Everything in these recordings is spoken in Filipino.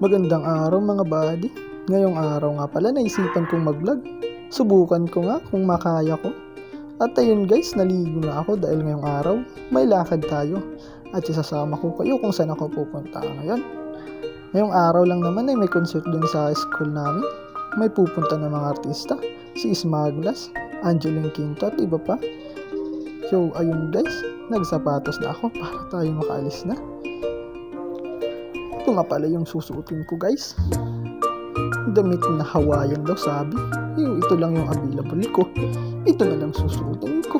Magandang araw mga buddy. Ngayong araw nga pala naisipan kong mag-vlog. Subukan ko nga kung makaya ko. At ayun guys, naligo na ako dahil ngayong araw may lakad tayo. At isasama ko kayo kung saan ako pupunta ngayon. Ngayong araw lang naman ay may concert dun sa school namin. May pupunta na mga artista. Si Smaglas, Angeline Quinto at iba pa. So ayun guys, nagsapatos na ako para tayo makaalis na. Ito nga pala yung susuotin ko guys. Damit na Hawaiian daw sabi. Ito lang yung available ko. Ito na lang susuotin ko.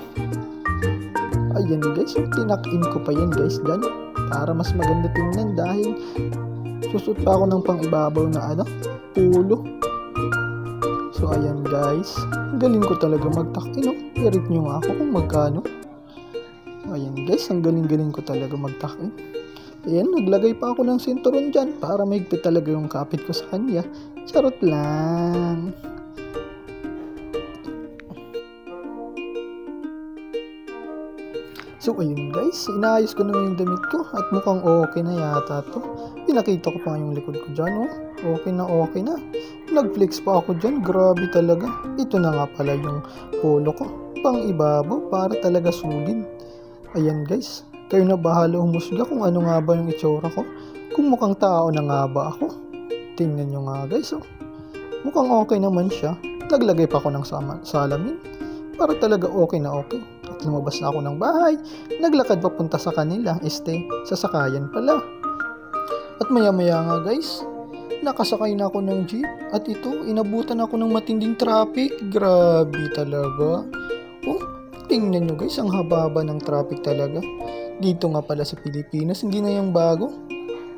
Ayan guys, tinakin ko pa yan guys dyan. Para mas maganda tingnan dahil susuot pa ako ng pang-ibabaw na pulo. So ayan guys, galing ko talaga magtakin. I-rate nyo nga ako kung magkano. Ayan guys, ang galing-galing ko talaga magtakin. Ayan, naglagay pa ako ng sinturon dyan para mahigpit talaga yung kapit ko sa kanya. Charot lang. So ayun guys, inayos ko na yung damit ko at mukhang okay na yata to. Pinakita ko pa yung likod ko dyan, okay na okay na. Nag-flex pa ako dyan, grabe talaga. Ito na nga pala yung polo ko, pang ibabaw para talaga sulit. Ayan guys, kayo na bahala humusga kung ano nga ba yung itsura ko. Kung mukhang tao na nga ba ako. Tingnan nyo nga guys, mukhang okay naman siya. Naglagay pa ako ng salamin para talaga okay na okay. At lumabas na ako ng bahay. Naglakad papunta sa kanila, sasakayan pala. At maya-maya nga guys, nakasakay na ako ng jeep. At ito, inabutan ako ng matinding traffic. Grabe talaga. Tingnan nyo guys, ang haba ng traffic talaga. Dito nga pala sa Pilipinas, hindi na yung bago.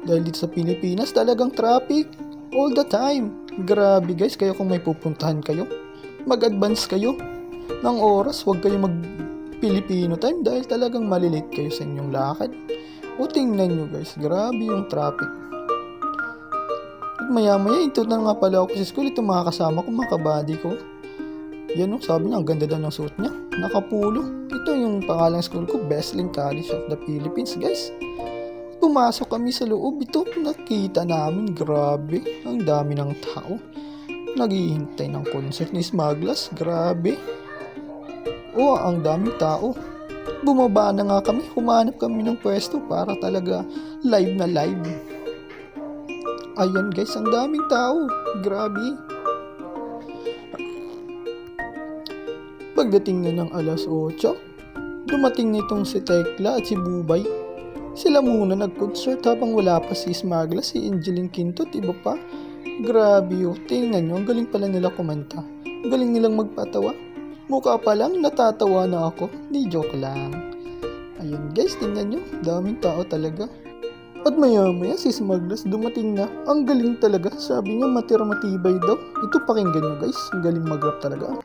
Dahil dito sa Pilipinas, talagang traffic all the time. Grabe guys, kaya kung may pupuntahan kayo, mag-advance kayo ng oras. Huwag kayo mag-Filipino time dahil talagang malilate kayo sa inyong lakad. Tingnan nyo guys, grabe yung traffic. At maya-maya, ito na nga pala ako sa school. Ito mga kasama ko, mga kabady ko. Yan sabi niya, ang ganda daw ng suot niya. Nakapulo. Ito yung pangalang school ko, Besling College of the Philippines, guys. Pumasok kami sa loob. Ito, nakita namin, grabe. Ang dami ng tao. Naghihintay ng concert ni Smaglas, grabe. Ang daming tao. Bumaba na nga kami, humanap kami ng pwesto para talaga live na live. Ayan guys, ang daming tao. Grabe. Pagdating na ng alas 8, dumating nitong si Tekla at si Bubay. Sila muna nag-concert habang wala pa si Smaglas, si Angeline Quinto at iba pa. Grabe tingnan nyo, ang galing pala nila kumanta. Ang galing nilang magpatawa. Mukha pa lang, natatawa na ako. Di joke lang. Ayun guys, tingnan nyo, daming tao talaga. At maya-maya si Smaglas dumating na. Ang galing talaga, sabi niya matibay daw. Ito pakinggan nyo guys, ang galing mag-rap talaga.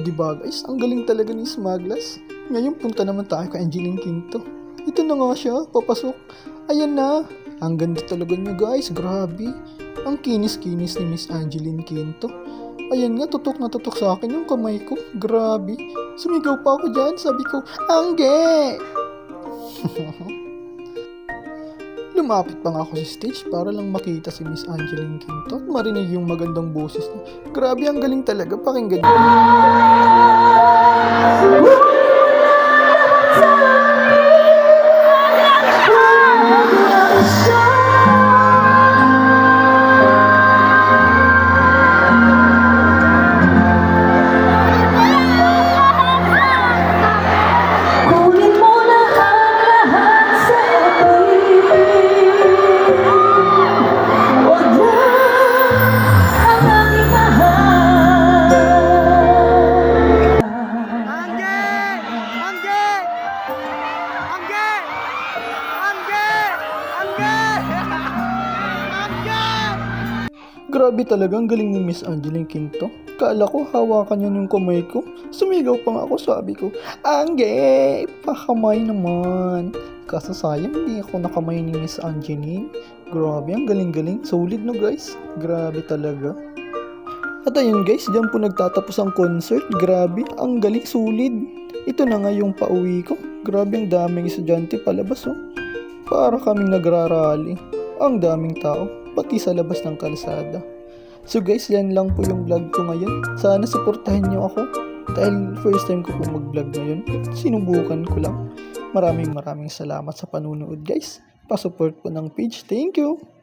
Diba guys, ang galing talaga ni Smaglas. Ngayon punta naman tayo kay Angeline Quinto. Ito na nga siya, papasok. Ayan na. Ang ganda talaga niya guys, grabe. Ang kinis-kinis ni Miss Angeline Quinto. Ayan nga, tutok na tutok sa akin yung kamay ko. Grabe. Sumigaw pa ako dyan, sabi ko, Angge! Lumapit pa nga ako sa stage para lang makita si Miss Angeline Quinto at marinig yung magandang boses niya. Grabe, ang galing talaga. Pakinggan niyo. Grabe talaga, ang galing ni Miss Angeline Quinto. Kala ko hawakan niya yung kamay ko. Sumigaw pa nga ako, sabi ko, Angge, pakamay naman. Kaso sayang, hindi ako nakamay ni Miss Angeline. Grabe, ang galing-galing. Solid no guys. Grabe talaga. At ayun guys, dyan po nagtatapos ang concert. Grabe, ang galing, solid. Ito na nga yung pauwi ko. Grabe, ang daming estudyante palabas oh. Para kaming nagrarally. Ang daming tao, pati sa labas ng kalsada. So guys, yan lang po yung vlog ko ngayon. Sana supportahan nyo ako. Dahil first time ko po mag-vlog ngayon. Sinubukan ko lang. Maraming salamat sa panunood guys. Pa-support po ng page. Thank you!